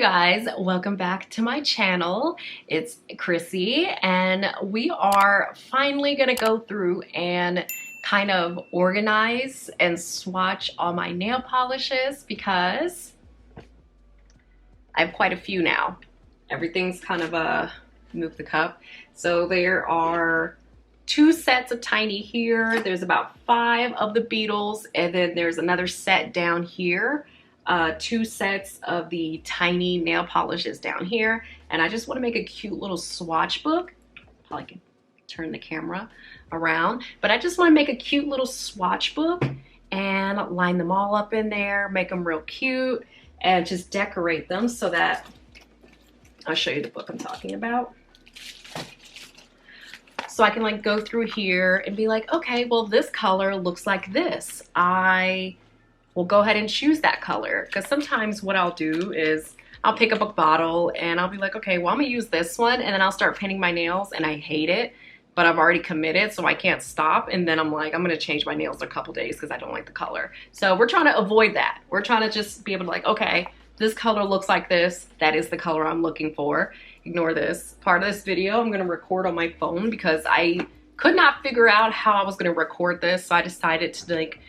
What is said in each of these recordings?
guys, welcome back to my channel. It's Chrissy and we are finally gonna go through and kind of organize and swatch all my nail polishes because I have quite a few now. Everything's kind of move the cup. So there are 2 sets of tiny here. There's about 5 of the Beetles, and then there's another set down here. 2 sets of the tiny nail polishes down here, and I just want to make a cute little swatch book. Probably can turn the camera around, but I just want to make a cute little swatch book and line them all up in there, make them real cute, and just decorate them so that I'll show you the book I'm talking about. So I can like go through here and be like, okay, well this color looks like this. We'll go ahead and choose that color, because sometimes what I'll do is I'll pick up a bottle and I'll be like, okay, well I'm gonna use this one, and then I'll start painting my nails and I hate it, but I've already committed so I can't stop, and then I'm like, I'm gonna change my nails in a couple days because I don't like the color. So we're trying to avoid that. We're trying to just be able to like, okay, this color looks like this. That is the color I'm looking for. Ignore this part of this video. I'm gonna record on my phone because I could not figure out how I was gonna record this, so I decided to like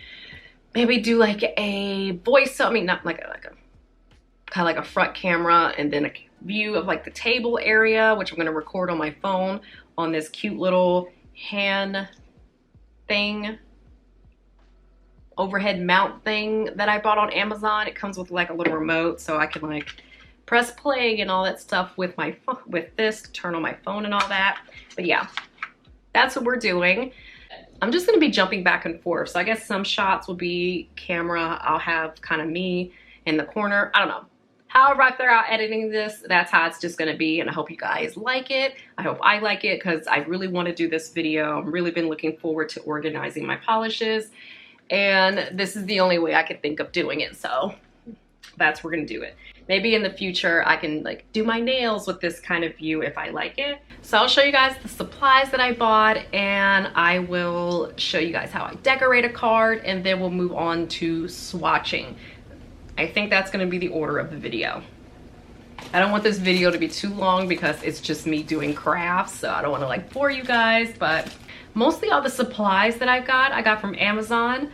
maybe do like a voice, I mean, not like a kind of like a front camera, and then a view of like the table area, which I'm gonna record on my phone on this cute little hand thing, overhead mount thing that I bought on Amazon. It comes with like a little remote, so I can like press play and all that stuff with my phone, with this, turn on my phone and all that. But yeah, that's what we're doing. I'm just gonna be jumping back and forth. So I guess some shots will be camera. I'll have kind of me in the corner. I don't know. However I figure out editing this, that's how it's just gonna be. And I hope you guys like it. I hope I like it because I really want to do this video. I've really been looking forward to organizing my polishes. And this is the only way I could think of doing it. So that's where we're gonna do it. Maybe in the future I can like do my nails with this kind of view if I like it. So I'll show you guys the supplies that I bought, and I will show you guys how I decorate a card, and then we'll move on to swatching. I think that's gonna be the order of the video. I don't want this video to be too long because it's just me doing crafts, so I don't wanna like bore you guys, but mostly all the supplies that I got from Amazon.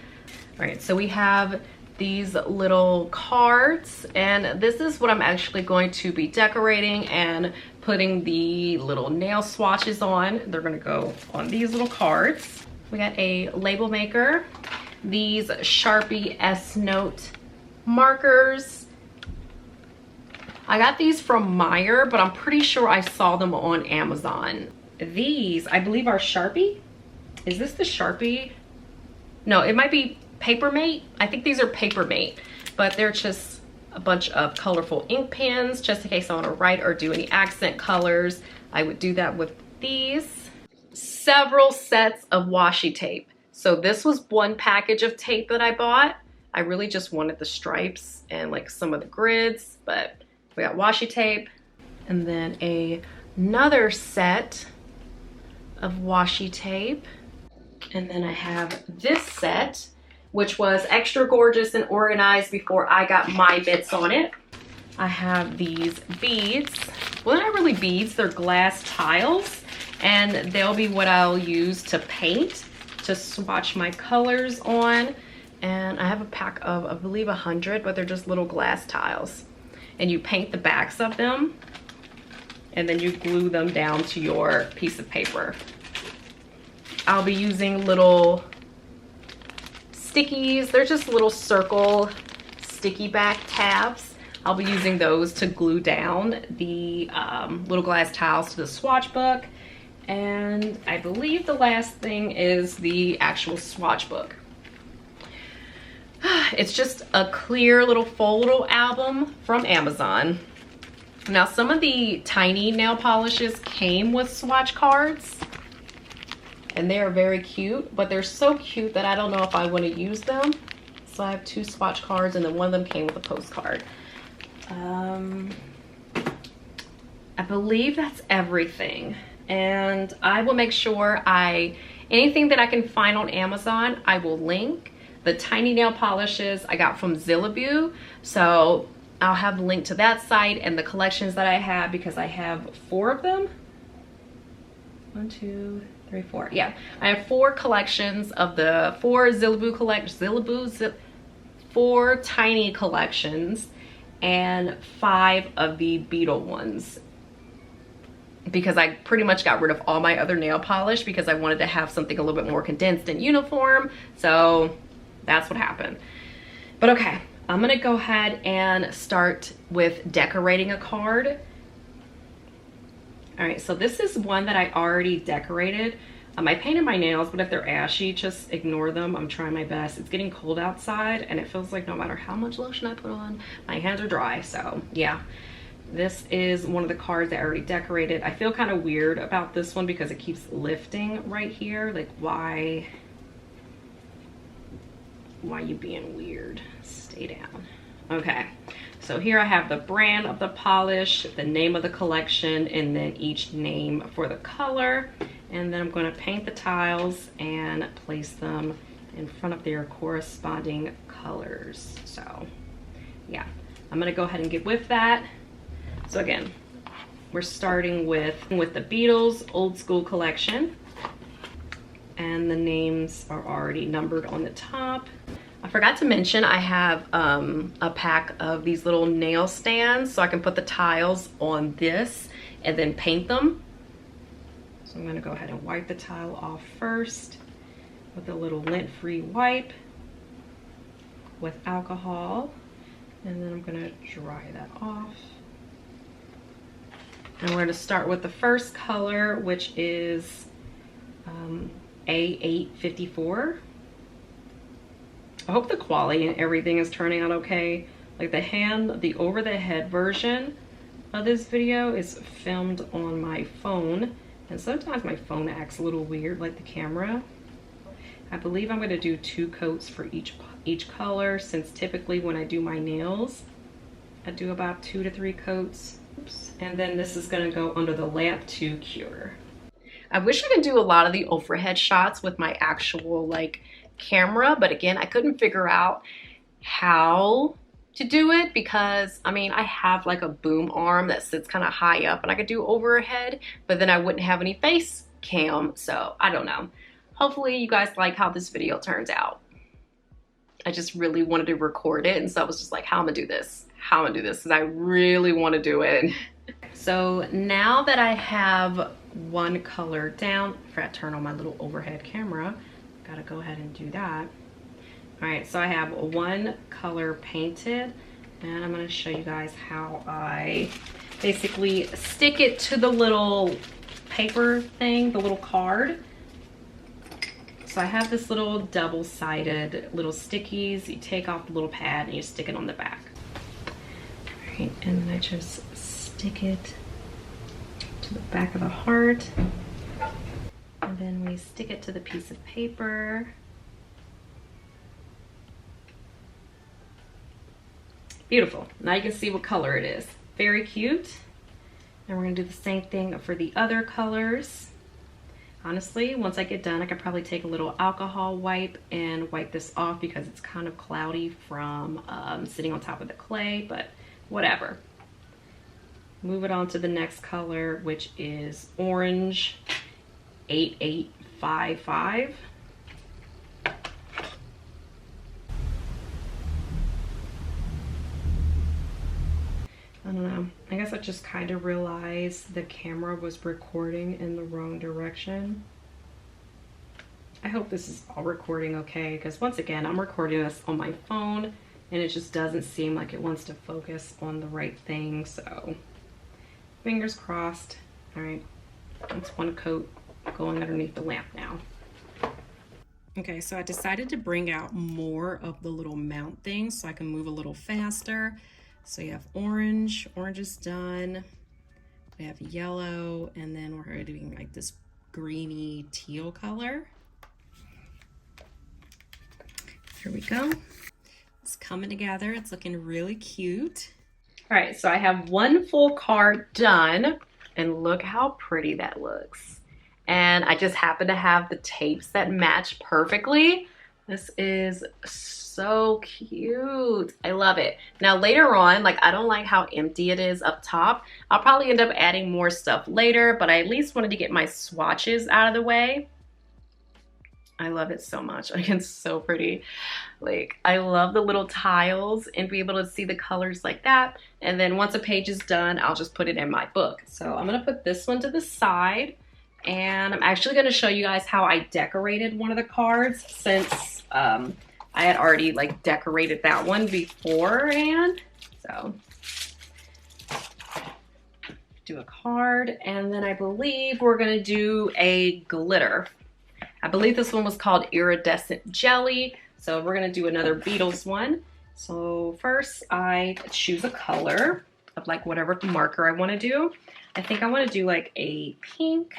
All right, so we have these little cards, and this is what I'm actually going to be decorating and putting the little nail swatches on. They're gonna go on these little cards. We got a label maker, these Sharpie S-Note markers. I got these from Meyer, but I'm pretty sure I saw them on Amazon. These, I believe, are Sharpie. Is this the Sharpie? No, it might be Papermate. I think these are Papermate, but they're just a bunch of colorful ink pens just in case I want to write or do any accent colors. I would do that with these. Several sets of washi tape. So this was one package of tape that I bought. I really just wanted the stripes and like some of the grids, but we got washi tape, and then another set of washi tape. And then I have this set, which was extra gorgeous and organized before I got my bits on it. I have these beads. Well, they're not really beads, they're glass tiles, and they'll be what I'll use to paint, to swatch my colors on. And I have a pack of, I believe, 100, but they're just little glass tiles. And you paint the backs of them, and then you glue them down to your piece of paper. I'll be using little stickies. They're just little circle sticky back tabs. I'll be using those to glue down the little glass tiles to the swatch book. And I believe the last thing is the actual swatch book. It's just a clear little foldable album from Amazon. Now, some of the tiny nail polishes came with swatch cards, and they are very cute, but they're so cute that I don't know if I want to use them. So I have 2 swatch cards, and then one of them came with a postcard. I believe that's everything. And I will make sure anything that I can find on Amazon, I will link. The tiny nail polishes I got from Zillabue. So I'll have a link to that site and the collections that I have, because I have 4 of them. 1, 2, 3, 4. Yeah, I have 4 collections of the 4 4 tiny collections and 5 of the Beetle ones, because I pretty much got rid of all my other nail polish because I wanted to have something a little bit more condensed and uniform. So that's what happened. But okay, I'm gonna go ahead and start with decorating a card. All right, so this is one that I already decorated. I painted my nails, but if they're ashy, just ignore them. I'm trying my best. It's getting cold outside, and it feels like no matter how much lotion I put on, my hands are dry. So yeah, this is one of the cards that I already decorated. I feel kind of weird about this one because it keeps lifting right here. Like, why you being weird? Stay down. Okay, so here I have the brand of the polish, the name of the collection, and then each name for the color. And then I'm going to paint the tiles and place them in front of their corresponding colors. So yeah, I'm going to go ahead and get with that. So again, we're starting with the Beetles Old School Collection. And the names are already numbered on the top. I forgot to mention I have a pack of these little nail stands, so I can put the tiles on this and then paint them. So I'm going to go ahead and wipe the tile off first with a little lint-free wipe with alcohol, and then I'm going to dry that off. And we're going to start with the first color, which is A854. I hope the quality and everything is turning out okay. Like the over the head version of this video is filmed on my phone, and sometimes my phone acts a little weird, like the camera. I believe I'm going to do 2 coats for each color, since typically when I do my nails, I do about 2 to 3 coats. Oops. And then this is going to go under the lamp to cure. I wish I could do a lot of the overhead shots with my actual like camera, but again, I couldn't figure out how to do it, because I mean, I have like a boom arm that sits kind of high up and I could do overhead, but then I wouldn't have any face cam. So I don't know. Hopefully you guys like how this video turns out. I just really wanted to record it, and so I was just like, how am I gonna do this? How am I gonna do this? Because I really want to do it. So now that I have one color down, I forgot to turn on my little overhead camera. Gotta go ahead and do that. All right, so I have one color painted, and I'm going to show you guys how I basically stick it to the little paper thing, the little card. So I have this little double-sided little stickies. You take off the little pad and you stick it on the back. All right, and then I just stick it to the back of the heart. And then we stick it to the piece of paper. Beautiful. Now you can see what color it is. Very cute. And we're gonna do the same thing for the other colors. Honestly, once I get done, I could probably take a little alcohol wipe and wipe this off because it's kind of cloudy from sitting on top of the clay, but whatever. Move it on to the next color, which is orange 8855. I don't know. I guess I just kind of realized the camera was recording in the wrong direction. I hope this is all recording okay, because once again, I'm recording this on my phone and it just doesn't seem like it wants to focus on the right thing. So fingers crossed. All right, that's one coat going underneath the lamp now. Okay, so I decided to bring out more of the little mount things so I can move a little faster. So you have orange is done. We have yellow, and then we're doing like this greeny teal color. Here we go. It's coming together. It's looking really cute. All right, so I have one full card done, and look how pretty that looks. And I just happen to have the tapes that match perfectly. This is so cute. I love it. Now later on, like I don't like how empty it is up top. I'll probably end up adding more stuff later, but I at least wanted to get my swatches out of the way. I love it so much. Like, it's so pretty. Like, I love the little tiles and be able to see the colors like that. And then once a page is done, I'll just put it in my book. So I'm gonna put this one to the side, and I'm actually gonna show you guys how I decorated one of the cards, since I had already like decorated that one beforehand. So do a card, and then I believe we're gonna do a glitter. I believe this one was called Iridescent Jelly. So we're gonna do another Beetles one. So first I choose a color of like whatever marker I wanna do. I think I wanna do like a pink.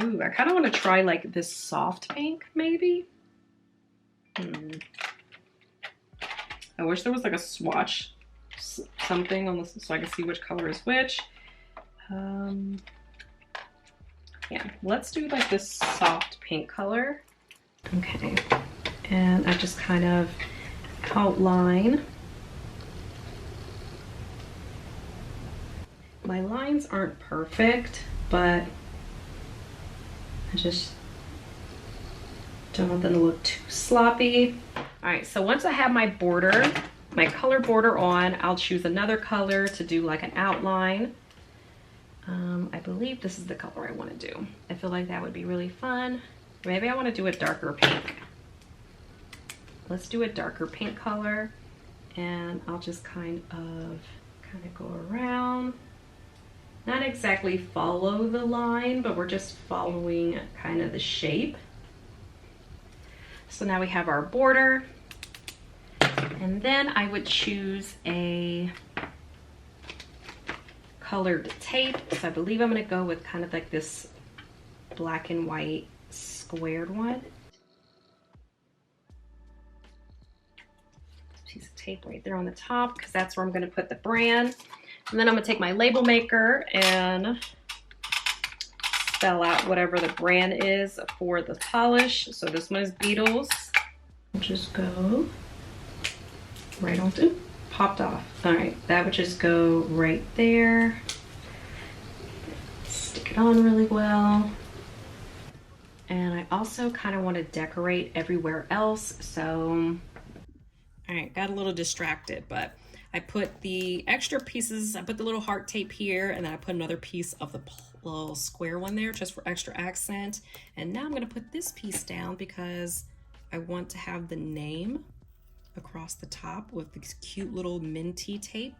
Ooh, I kinda wanna try like this soft pink maybe. I wish there was like a swatch something on this so I can see which color is which. Yeah, let's do like this soft pink color. Okay, and I just kind of outline. My lines aren't perfect, but I just don't want them to look too sloppy. All right, so once I have my border, my color border on, I'll choose another color to do like an outline. I believe this is the color I want to do. I feel like that would be really fun. Maybe I want to do a darker pink. Let's do a darker pink color, and I'll just kind of go around. Not exactly follow the line, but we're just following kind of the shape. So now we have our border, and then I would choose a colored tape. So I believe I'm going to go with kind of like this black and white squared one. Piece of tape right there on the top, because that's where I'm going to put the brand. And then I'm going to take my label maker and spell out whatever the brand is for the polish. So this one is Beetles. I'll just go right onto. Popped off. All right, that would just go right there. Stick it on really well. And I also kind of want to decorate everywhere else. So, all right, got a little distracted, but I put the extra pieces, I put the little heart tape here, and then I put another piece of the little square one there just for extra accent. And now I'm gonna put this piece down because I want to have the name across the top with this cute little minty tape.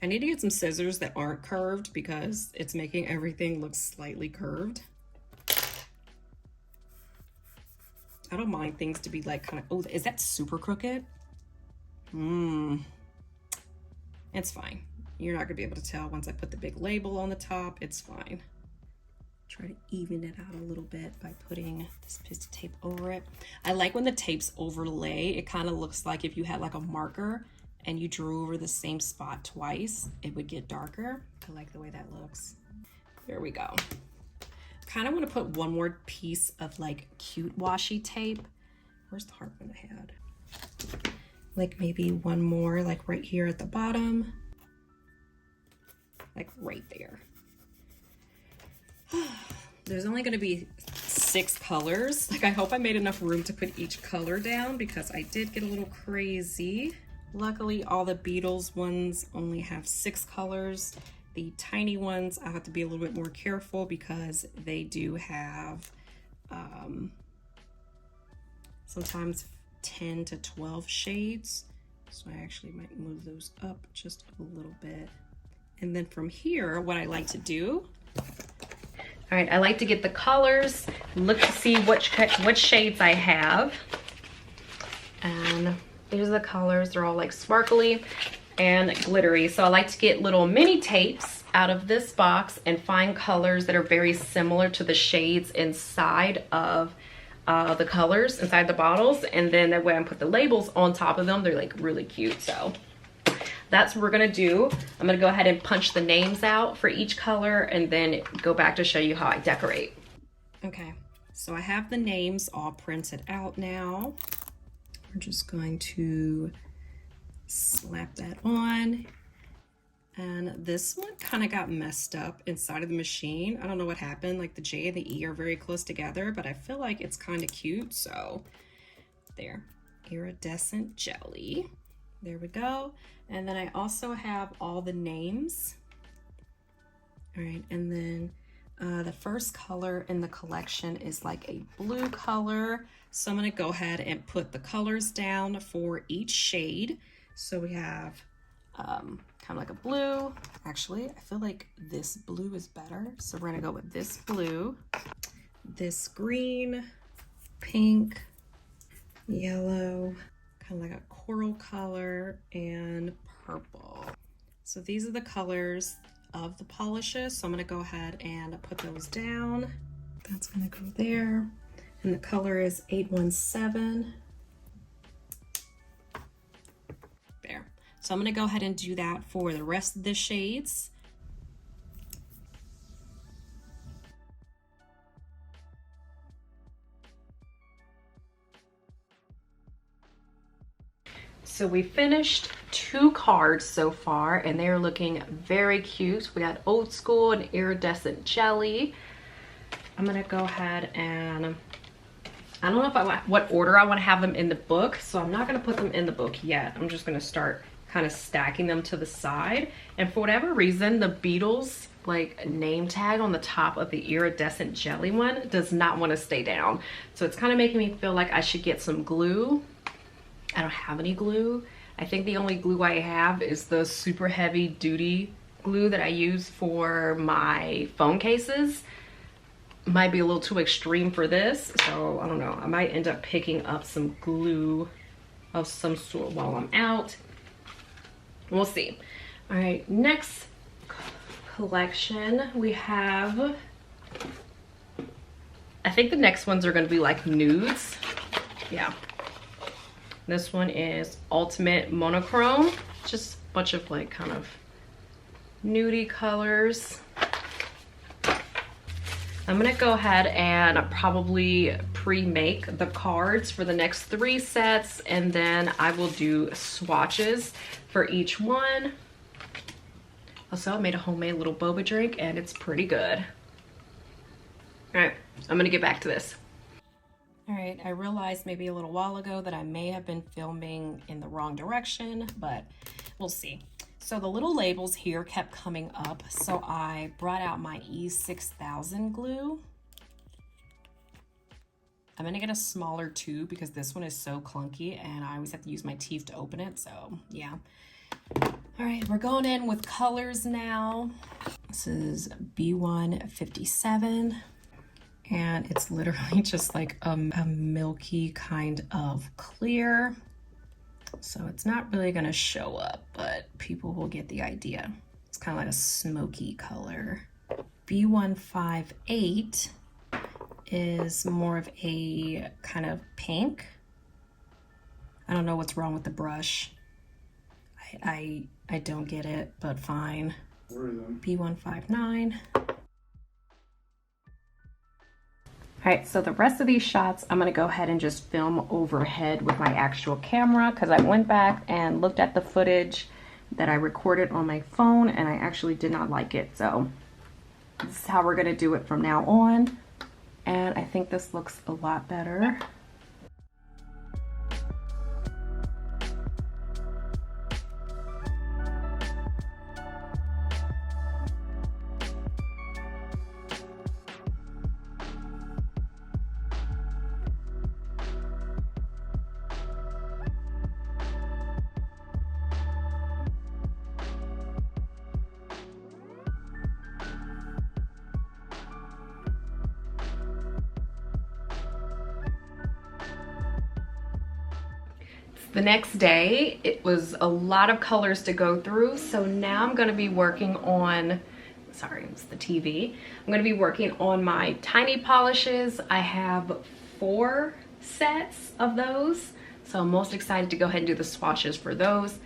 I need to get some scissors that aren't curved because it's making everything look slightly curved. I don't mind things to be like kind of, oh, is that super crooked? It's fine. You're not gonna be able to tell once I put the big label on the top. It's fine. Try to even it out a little bit by putting this piece of tape over it. I like when the tapes overlay. It kind of looks like if you had like a marker and you drew over the same spot twice, it would get darker. I like the way that looks. There we go. Kind of want to put one more piece of like cute washi tape. Where's the heart one I had? Like maybe one more like right here at the bottom. Like right there. There's only going to be 6 colors. Like, I hope I made enough room to put each color down because I did get a little crazy. Luckily, all the Beetles ones only have 6 colors. The tiny ones, I have to be a little bit more careful because they do have sometimes 10 to 12 shades. So I actually might move those up just a little bit. And then from here, what I like to do, all right, I like to get the colors, look to see what shades I have. And these are the colors. They're all like sparkly and glittery. So I like to get little mini tapes out of this box and find colors that are very similar to the shades inside of the colors inside the bottles. And then that way I put the labels on top of them. They're like really cute. So that's what we're gonna do. I'm gonna go ahead and punch the names out for each color and then go back to show you how I decorate. Okay, So I have the names all printed out now. We're just going to slap that on. And this one kind of got messed up inside of the machine. I don't know what happened. Like the J and the E are very close together, but I feel like it's kind of cute. So there, iridescent jelly. There we go. And then I also have all the names. All right, and then the first color in the collection is like a blue color. So I'm gonna go ahead and put the colors down for each shade. So we have kind of like a blue. Actually, I feel like this blue is better. So we're gonna go with this blue, this green, pink, yellow, kind of like a coral color, and purple. So these are the colors of the polishes. So I'm gonna go ahead and put those down. That's gonna go there. And the color is 817. There. So I'm gonna go ahead and do that for the rest of the shades. So we finished 2 cards so far and they're looking very cute. We got old school and iridescent jelly. I'm gonna go ahead and I don't know if what order I want to have them in the book, so I'm not gonna put them in the book yet. I'm just gonna start kind of stacking them to the side. And for whatever reason, the Beetles like name tag on the top of the iridescent jelly one does not want to stay down. So it's kind of making me feel like I should get some glue. I don't have any glue. I think the only glue I have is the super heavy duty glue that I use for my phone cases. Might be a little too extreme for this, so I don't know. I might end up picking up some glue of some sort while I'm out. We'll see. All right, next collection we have, I think the next ones are gonna be like nudes. Yeah. This one is Ultimate Monochrome. Just a bunch of like kind of nudie colors. I'm gonna go ahead and probably pre-make the cards for the next 3 sets, and then I will do swatches for each one. Also, I made a homemade little boba drink and it's pretty good. All right, I'm gonna get back to this. All right, I realized maybe a little while ago that I may have been filming in the wrong direction, but we'll see. So the little labels here kept coming up, so I brought out my E6000 glue. I'm gonna get a smaller tube because this one is so clunky and I always have to use my teeth to open it, so yeah. All right, we're going in with colors now. This is B157. And it's literally just like a milky kind of clear. So it's not really gonna show up, but people will get the idea. It's kind of like a smoky color. B158 is more of a kind of pink. I don't know what's wrong with the brush. I don't get it, but fine. B159. All right, so the rest of these shots, I'm gonna go ahead and just film overhead with my actual camera because I went back and looked at the footage that I recorded on my phone and I actually did not like it. So this is how we're gonna do it from now on. And I think this looks a lot better. The next day, it was a lot of colors to go through, so now I'm gonna be working on, sorry, it's the TV. I'm gonna be working on my tiny polishes. I have 4 sets of those, so I'm most excited to go ahead and do the swatches for those.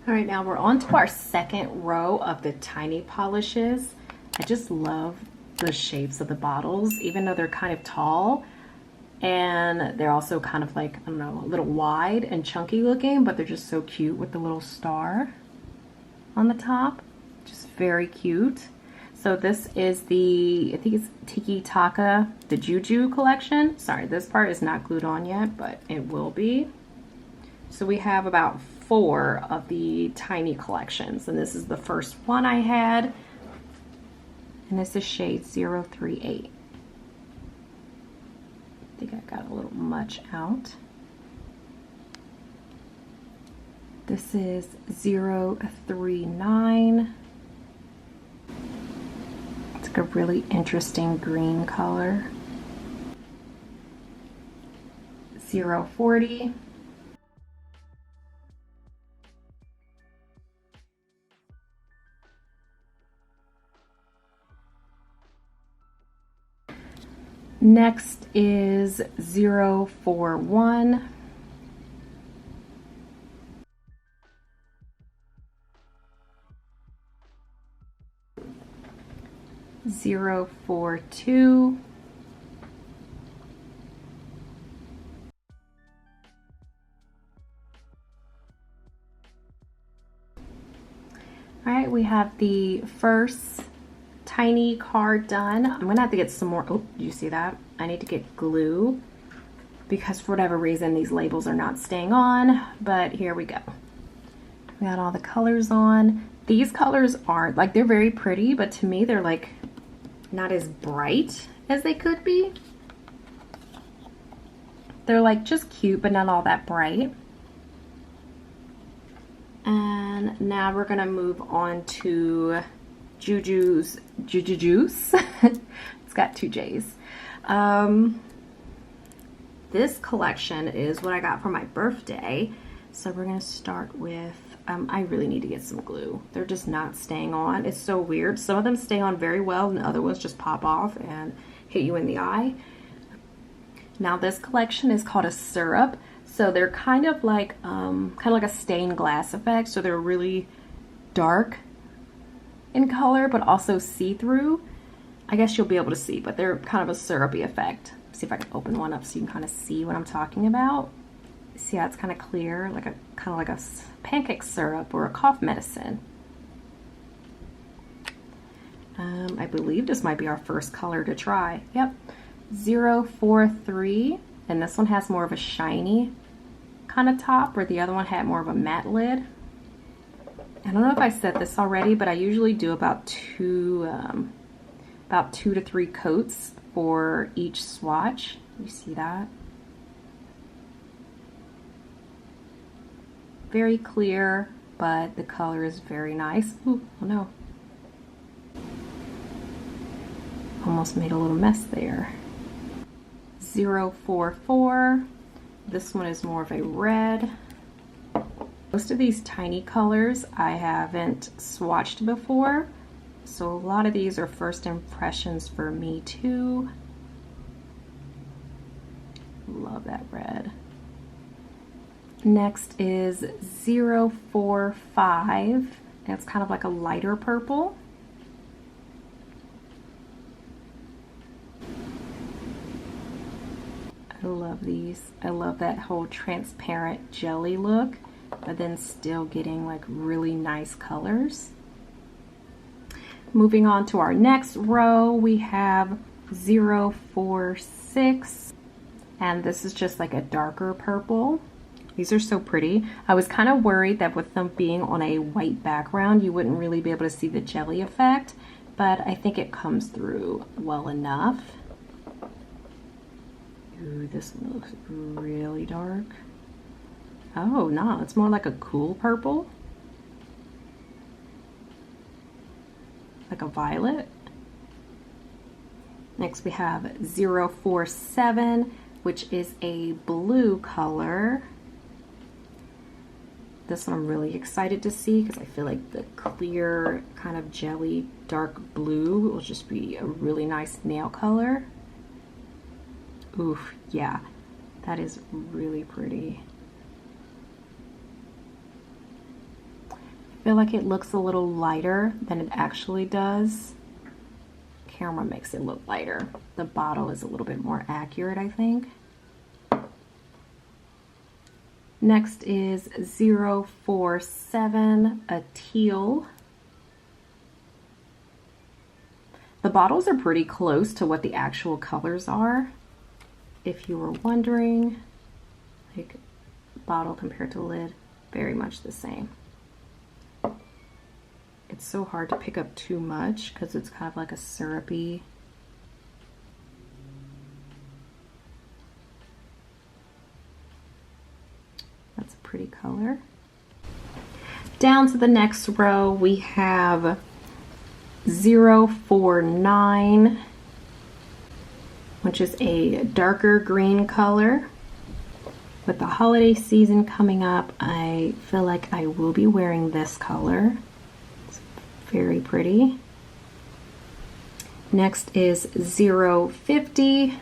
All right, now we're on to our second row of the tiny polishes. I just love the shapes of the bottles, even though they're kind of tall. And they're also kind of like, I don't know, a little wide and chunky looking, but they're just so cute with the little star on the top. Just very cute. So this is the, I think it's Tiki Taka, the Juju collection. Sorry, this part is not glued on yet, but it will be. So we have about 4 of the tiny collections, and this is the first one I had, and this is shade 038. I think I got a little much out. This is 039. It's like a really interesting green color. 040. Next is 041. Zero 42. All right, we have the first tiny card done. I'm gonna have to get some more. Oh, do you see that? I need to get glue because for whatever reason these labels are not staying on, but here we go. We got all the colors on. These colors aren't, like, they're very pretty, but to me they're like not as bright as they could be. They're like just cute, but not all that bright. And now we're gonna move on to Juju's Juju Juice. It's got 2 J's. This collection is what I got for my birthday. So we're gonna start with, I really need to get some glue. They're just not staying on. It's so weird. Some of them stay on very well and the other ones just pop off and hit you in the eye. Now this collection is called a syrup. So they're kind of like a stained glass effect. So they're really dark in color, but also see-through. I guess you'll be able to see, but they're kind of a syrupy effect. See if I can open one up so you can kind of see what I'm talking about. See how it's kind of clear, like a kind of like a pancake syrup or a cough medicine. I believe this might be our first color to try. Yep, 043, and this one has more of a shiny kind of top, where the other one had more of a matte lid. I don't know if I said this already, but I usually do about two to 3 coats for each swatch. You see that? Very clear, but the color is very nice. Ooh, oh no. Almost made a little mess there. 044. This one is more of a red. Most of these tiny colors I haven't swatched before, so a lot of these are first impressions for me too. Love that red. Next is 045. It's kind of like a lighter purple. I love these. I love that whole transparent jelly look, but then still getting like really nice colors. Moving on to our next row, we have 046, and this is just like a darker purple. These are so pretty. I was kind of worried that with them being on a white background, you wouldn't really be able to see the jelly effect, but I think it comes through well enough. Ooh, this one looks really dark. Oh, no, it's more like a cool purple. Like a violet. Next we have 047, which is a blue color. This one I'm really excited to see because I feel like the clear kind of jelly dark blue will just be a really nice nail color. Oof, yeah, that is really pretty. feel like it looks a little lighter than it actually does. Camera makes it look lighter. The bottle is a little bit more accurate, I think. Next is 047, a teal. The bottles are pretty close to what the actual colors are. If you were wondering, like bottle compared to lid, very much the same. It's so hard to pick up too much because it's kind of like a syrupy. That's a pretty color. Down to the next row, we have 049, which is a darker green color. With the holiday season coming up, I feel like I will be wearing this color. It's very pretty. Next is 050,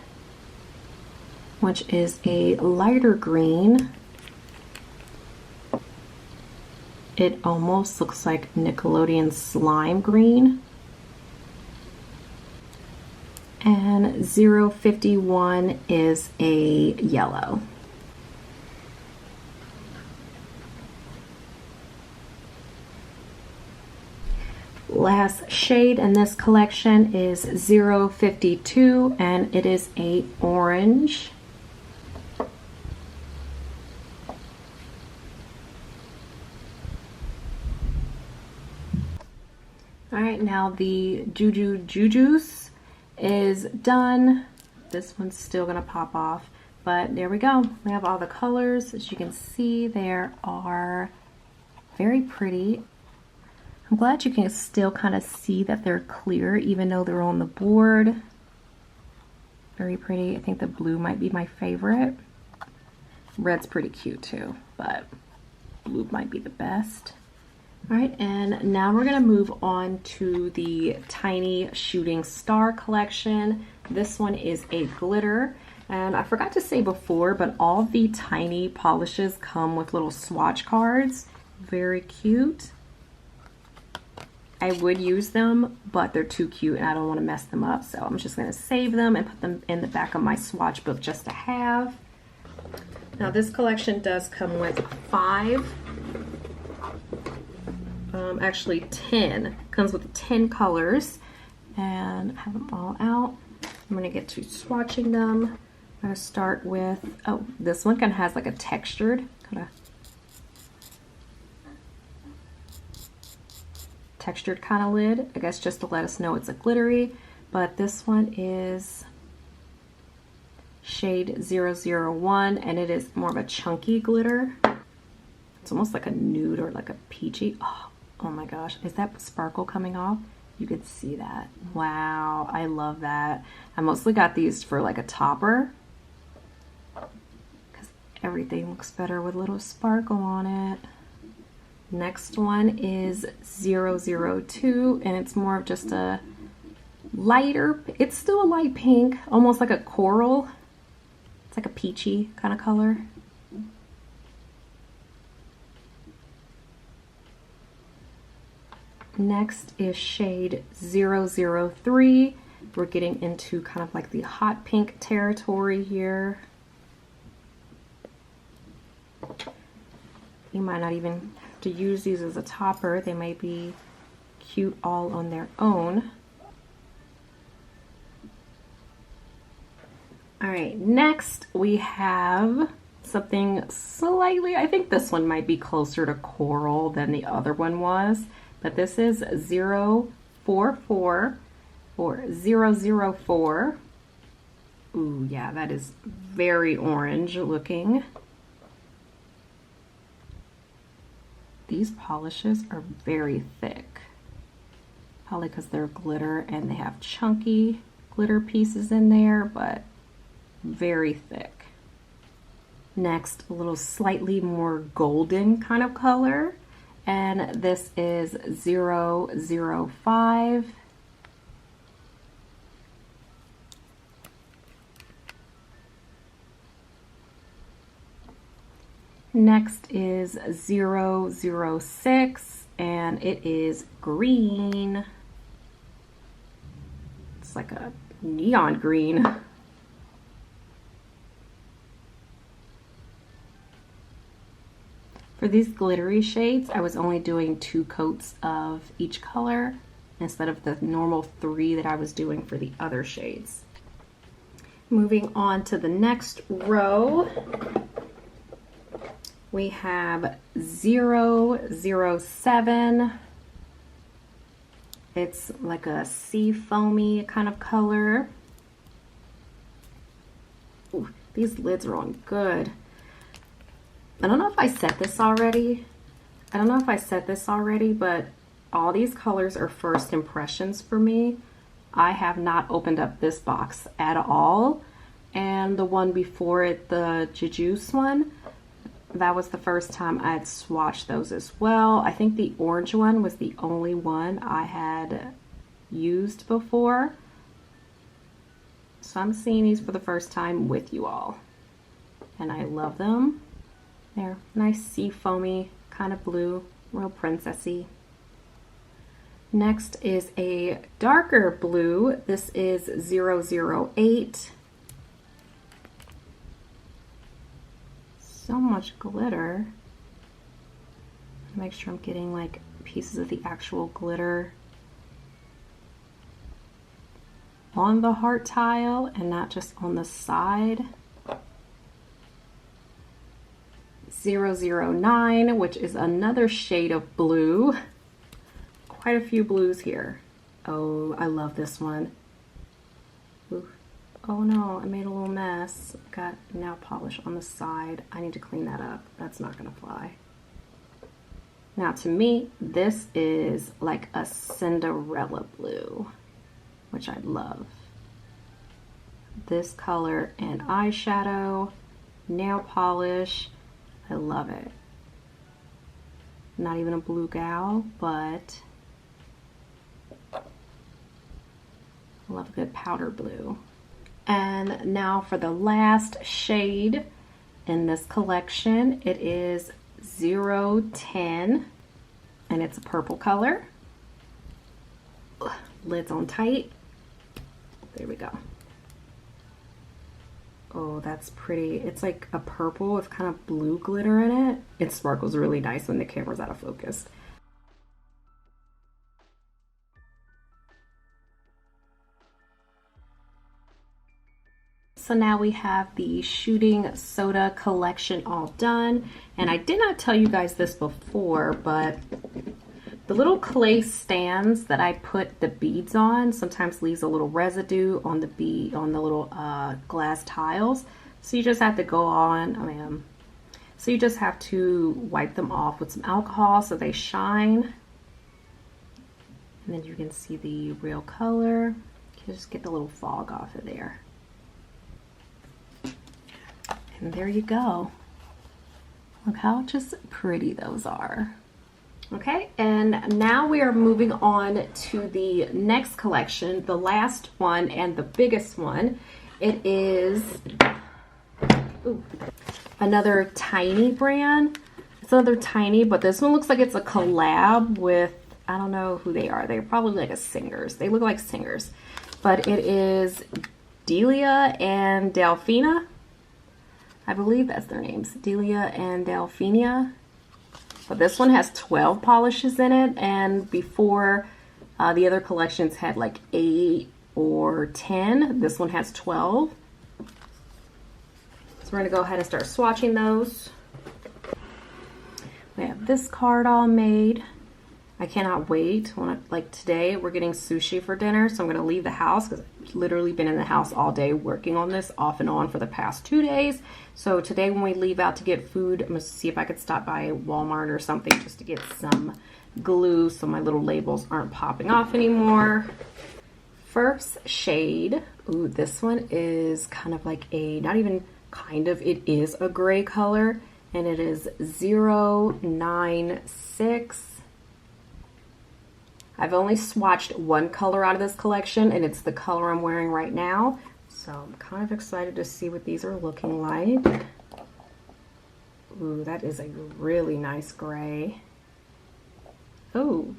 which is a lighter green. It almost looks like Nickelodeon slime green. And 051 is a yellow. Last shade in this collection is 052, and it is a orange. All right, now the Jujus is done. This one's still gonna pop off, but there we go. We have all the colors. As you can see, there are very pretty. I'm glad you can still kind of see that they're clear even though they're on the board. Very pretty. I think the blue might be my favorite. Red's pretty cute too, but blue might be the best. All right, and now we're gonna move on to the Tiny Shooting Star collection. This one is a glitter, and I forgot to say before, but all the tiny polishes come with little swatch cards. Very cute. I would use them, but they're too cute and I don't want to mess them up, so I'm just going to save them and put them in the back of my swatch book just to have. Now this collection does come with 10. Comes with 10 colors, and I have them all out. I'm going to get to swatching them. I'm going to start with, oh, this one kind of has like a textured kind of lid, I guess, just to let us know it's a glittery. But this one is shade 001, and it is more of a chunky glitter. It's almost like a nude or like a peachy. Oh my gosh, is that sparkle coming off? You could see that. Wow, I love that. I mostly got these for like a topper because everything looks better with a little sparkle on it. Next one is 002, and it's more of just a lighter, it's still a light pink, almost like a coral. It's like a peachy kind of color. Next is shade 003. We're getting into kind of like the hot pink territory here. You might not even have to use these as a topper. They may be cute all on their own. All right, next we have something slightly, I think this one might be closer to coral than the other one was, but this is 044 or 004. Ooh, yeah, that is very orange looking. These polishes are very thick, probably because they're glitter and they have chunky glitter pieces in there, but very thick. Next, a little slightly more golden kind of color, and this is 005. Next is 006, and it is green. It's like a neon green. For these glittery shades, I was only doing 2 coats of each color instead of the normal 3 that I was doing for the other shades. Moving on to the next row, we have 007. It's like a sea foamy kind of color. Ooh, these lids are on good. I don't know if I said this already. But all these colors are first impressions for me. I have not opened up this box at all. And the one before it, the Jujus one, that was the first time I had swatched those as well. I think the orange one was the only one I had used before. So I'm seeing these for the first time with you all. And I love them. They're nice sea foamy kind of blue, real princessy. Next is a darker blue. This is 008. So much glitter. Make sure I'm getting like pieces of the actual glitter on the heart tile and not just on the side. 009, which is another shade of blue. Quite a few blues here. Oh, I love this one. Ooh. Oh no, I made a little mess. Got nail polish on the side. I need to clean that up. That's not gonna fly. Now to me, this is like a Cinderella blue, which I love. This color and eyeshadow, nail polish, I love it. Not even a blue gal, but I love a good powder blue. And now for the last shade in this collection, it is 010, and it's a purple color. Lids on tight. There we go. Oh, that's pretty. It's like a purple with kind of blue glitter in it. It sparkles really nice when the camera's out of focus. So now we have the Shooting Soda collection all done. And I did not tell you guys this before, but the little clay stands that I put the beads on sometimes leaves a little residue on the bead, on the little glass tiles. So you just have to go on, so you just have to wipe them off with some alcohol so they shine. And then you can see the real color. You just get the little fog off of there. And there you go. Look how just pretty those are. Okay, and now we are moving on to the next collection, the last one and the biggest one. It is another tiny brand. It's another tiny, but this one looks like it's a collab with, I don't know who they are. They're probably like a singers. They look like singers. But it is Delia and Delphina. I believe that's their names, Delia and Delphina. But this one has 12 polishes in it, and before the other collections had like 8 or 10, this one has 12. So we're gonna go ahead and start swatching those. We have this card all made. I cannot wait. Like today, we're getting sushi for dinner, so I'm gonna leave the house because I've literally been in the house all day working on this off and on for the past 2 days. So today when we leave out to get food, I'm gonna see if I could stop by Walmart or something just to get some glue so my little labels aren't popping off anymore. First shade, ooh, this one is kind of like a, not even kind of, it is a gray color, and it is 096. I've only swatched one color out of this collection, and it's the color I'm wearing right now. So I'm kind of excited to see what these are looking like. Ooh, that is a really nice gray. Oh,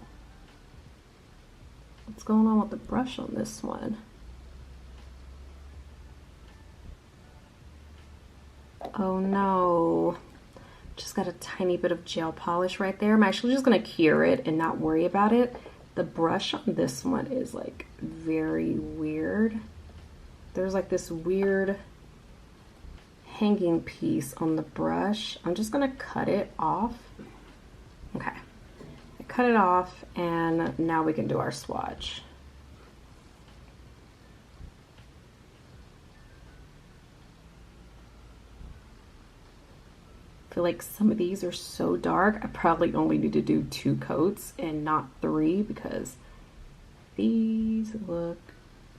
what's going on with the brush on this one? Oh no, just got a tiny bit of gel polish right there. I'm actually just gonna cure it and not worry about it. The brush on this one is like very weird. There's like this weird hanging piece on the brush. I'm just gonna cut it off. Okay, I cut it off and now we can do our swatch. I feel like some of these are so dark. I probably only need to do 2 coats and not 3 because these look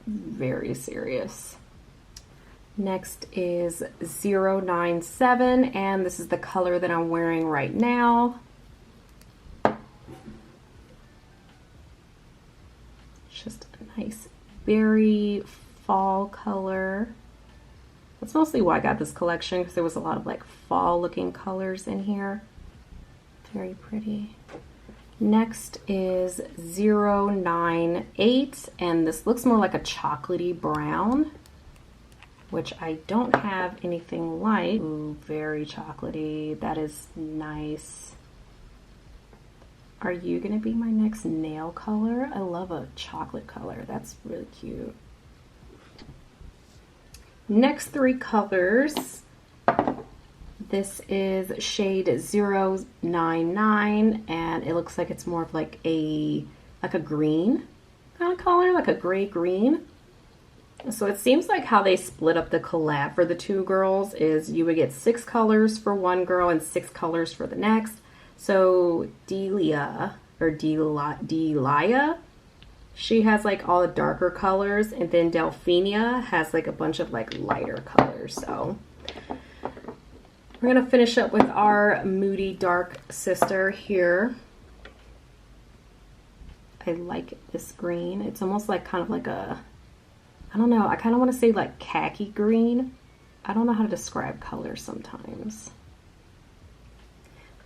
very serious. Next is 097, and this is the color that I'm wearing right now. It's just a nice berry fall color. That's mostly why I got this collection, because there was a lot of like fall looking colors in here. Very pretty. Next is 098, and this looks more like a chocolatey brown, which I don't have anything like. Ooh, very chocolatey. That is nice. Are you gonna be my next nail color? I love a chocolate color. That's really cute. Next 3 colors. This is shade 099, and it looks like it's more of like a green kind of color, like a gray green. So it seems like how they split up the collab for the 2 girls is you would get 6 colors for one girl and 6 colors for the next. So Delia, she has like all the darker colors, and then Delphina has like a bunch of like lighter colors. So we're gonna finish up with our moody dark sister here. I like this green. It's almost like kind of like a, I don't know, I kind of want to say like khaki green. I don't know how to describe colors sometimes.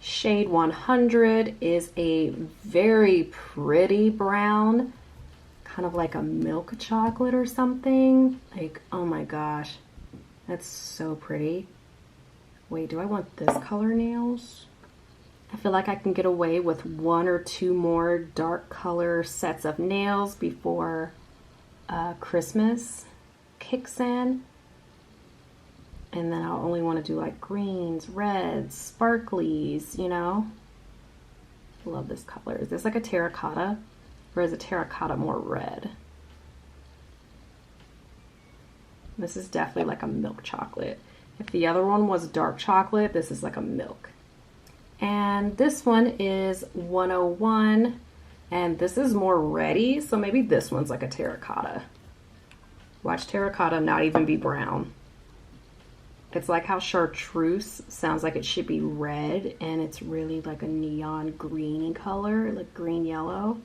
Shade 100 is a very pretty brown, kind of like a milk chocolate or something. Like, oh my gosh, that's so pretty. Wait, do I want this color nails? I feel like I can get away with 1 or 2 more dark color sets of nails before Christmas kicks in. And then I'll only want to do like greens, reds, sparklies, you know? I love this color. Is this like a terracotta? Or is a terracotta more red? This is definitely like a milk chocolate. If the other one was dark chocolate, this is like a milk. And this one is 101, and this is more reddy, so maybe this one's like a terracotta. Watch terracotta not even be brown. It's like how chartreuse sounds like it should be red, and it's really like a neon green color, like green yellow.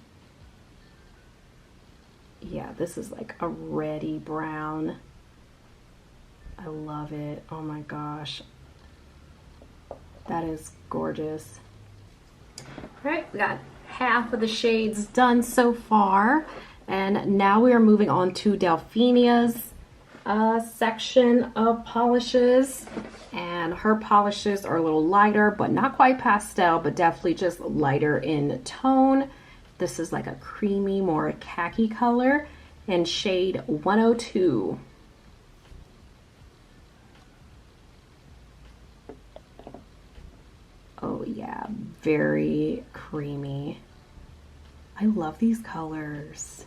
Yeah, this is like a reddy brown. I love it. Oh my gosh. That is gorgeous. All right, we got half of the shades done so far, and now we are moving on to Delphinia's section of polishes, and her polishes are a little lighter, but not quite pastel, but definitely just lighter in tone. This is like a creamy, more khaki color in shade 102. Oh yeah, very creamy. I love these colors.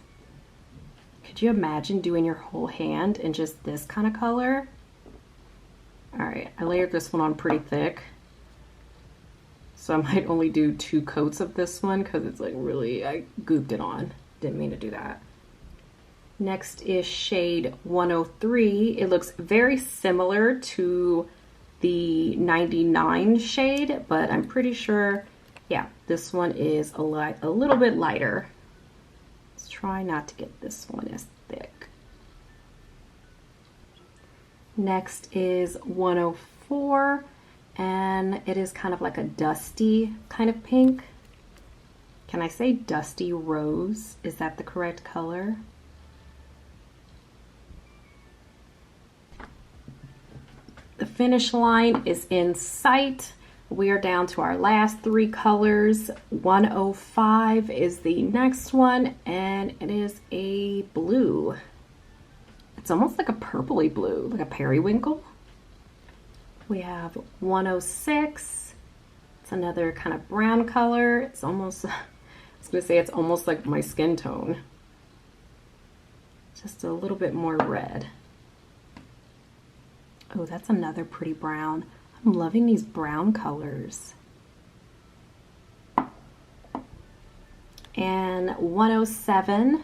Could you imagine doing your whole hand in just this kind of color? All right, I layered this one on pretty thick, so I might only do 2 coats of this one because it's like really, I gooped it on. Didn't mean to do that. Next is shade 103. It looks very similar to the 99 shade, but I'm pretty sure, yeah, this one is a little bit lighter. Let's try not to get this one as thick. Next is 104, and it is kind of like a dusty kind of pink. Can I say dusty rose? Is that the correct color? The finish line is in sight. We are down to our last three colors. 105 is the next one, and it is a blue. It's almost like a purpley blue, like a periwinkle. We have 106. It's another kind of brown color. It's almost, I was gonna say it's almost like my skin tone. Just a little bit more red. Oh, that's another pretty brown. I'm loving these brown colors. And 107,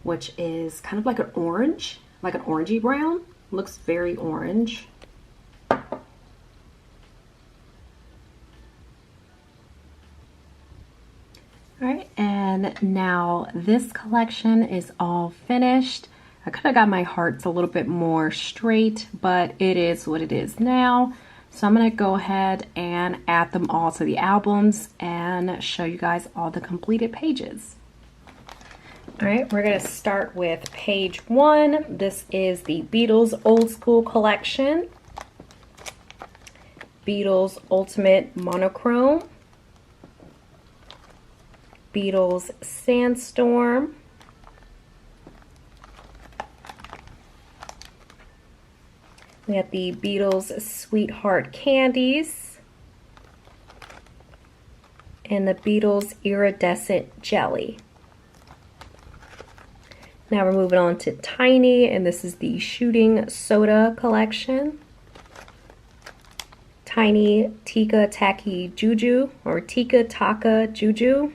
which is kind of like an orange, like an orangey brown. Looks very orange. All right, and now this collection is all finished. I could have got my hearts a little bit more straight, but it is what it is now. So I'm gonna go ahead and add them all to the albums and show you guys all the completed pages. All right, we're gonna start with page 1. This is the Beetles Old School Collection. Beetles Ultimate Monochrome. Beetles Sandstorm. We have the Beetles Sweetheart Candies and the Beetles Iridescent Jelly. Now we're moving on to Tiny, and this is the Shooting Soda collection. Tiny Tika Taki Juju, or Tika Taka Juju.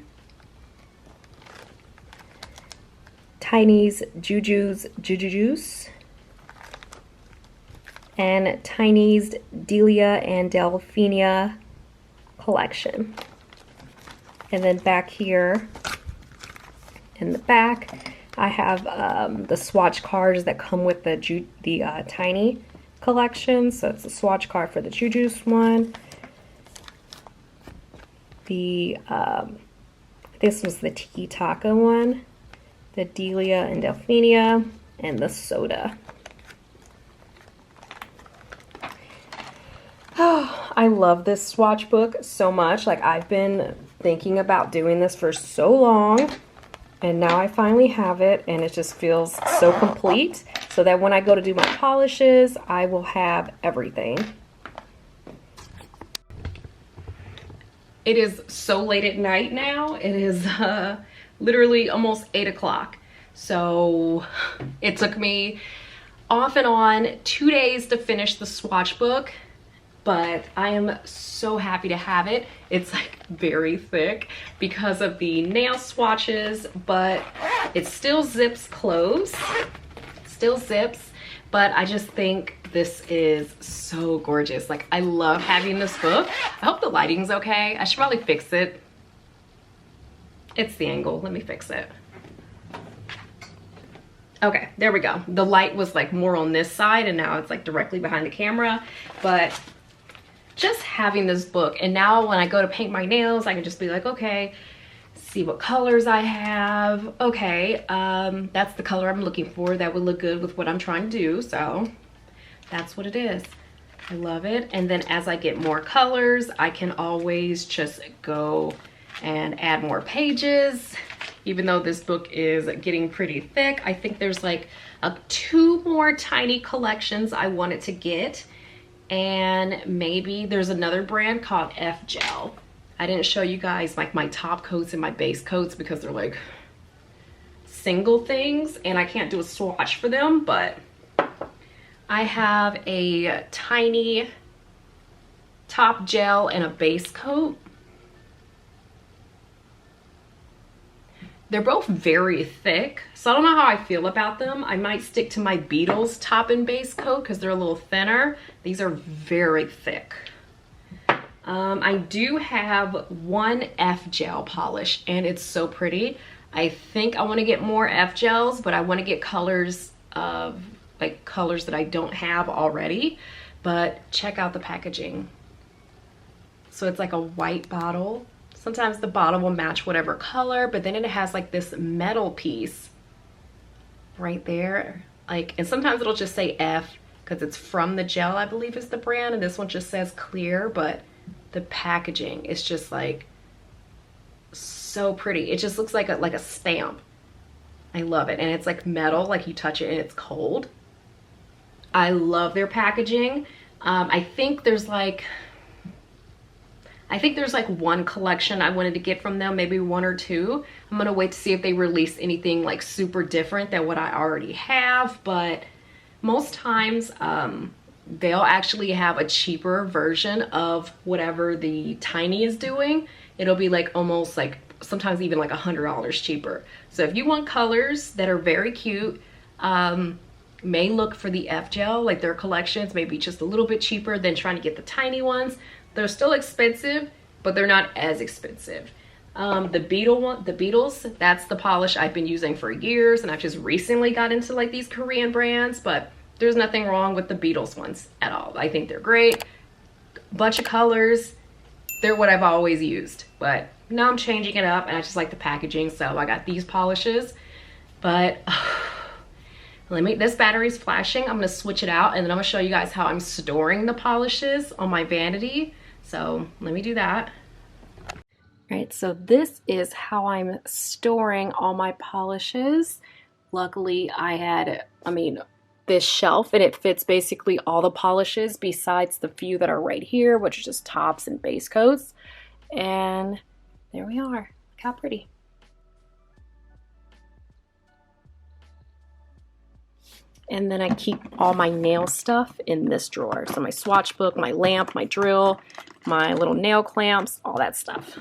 Tiny's Juju's Juju Juice. And Tiny's Delia and Delphina collection. And then back here in the back, I have the swatch cards that come with the Tiny collection. So it's a swatch card for the Juju's one. This was the Tiki Taka one, the Delia and Delphina, and the Soda. Oh, I love this swatch book so much. Like, I've been thinking about doing this for so long, and now I finally have it, and it just feels so complete, so that when I go to do my polishes, I will have everything. It is so late at night now. It is literally almost 8 o'clock. So it took me off and on 2 days to finish the swatch book. But I am so happy to have it. It's like very thick because of the nail swatches, but it still zips closed. Still zips, but I just think this is so gorgeous. Like, I love having this book. I hope the lighting's okay. I should probably fix it. It's the angle. Let me fix it. Okay, there we go. The light was like more on this side, and now it's like directly behind the camera, but just having this book, and now when I go to paint my nails, I can just be like, okay, see what colors I have. Okay, that's the color I'm looking for. That would look good with what I'm trying to do, so that's what it is. I love it. And then as I get more colors, I can always just go and add more pages. Even though this book is getting pretty thick, I think there's like 2 more Tiny collections I wanted to get. And maybe there's another brand called F Gel. I didn't show you guys like my top coats and my base coats because they're like single things and I can't do a swatch for them, but I have a Tiny top gel and a base coat. They're both very thick, so I don't know how I feel about them. I might stick to my Beetles top and base coat because they're a little thinner. These are very thick. I do have one F gel polish, and it's so pretty. I think I want to get more F gels, but I want to get colors of like colors that I don't have already. but check out the packaging. So it's like a white bottle. Sometimes the bottle will match whatever color, but then it has like this metal piece right there. Like, and sometimes it'll just say F because it's from the gel, I believe is the brand, and this one just says clear, but the packaging is just like so pretty. It just looks like a stamp. I love it. And it's like metal, like you touch it and it's cold. I love their packaging. I think there's like one collection I wanted to get from them, maybe one or two. I'm gonna wait to see if they release anything like super different than what I already have, but most times they'll actually have a cheaper version of whatever the Tiny is doing. It'll be like almost like sometimes even like $100 cheaper. So if you want colors that are very cute, may look for the F gel, like their collections, maybe just a little bit cheaper than trying to get the tiny ones. They're still expensive, but they're not as expensive. The Beetles, that's the polish I've been using for years, and I've just recently got into like these Korean brands, but there's nothing wrong with the Beetles ones at all. I think they're great. Bunch of colors. They're what I've always used, but now I'm changing it up and I just like the packaging, so I got these polishes. But this battery's flashing. I'm gonna switch it out and then I'm gonna show you guys how I'm storing the polishes on my vanity. So let me do that. All right, so this is how I'm storing all my polishes. Luckily I had, this shelf, and it fits basically all the polishes besides the few that are right here, which are just tops and base coats. And there we are. Look how pretty. And then I keep all my nail stuff in this drawer. So my swatch book, my lamp, my drill, my little nail clamps, all that stuff.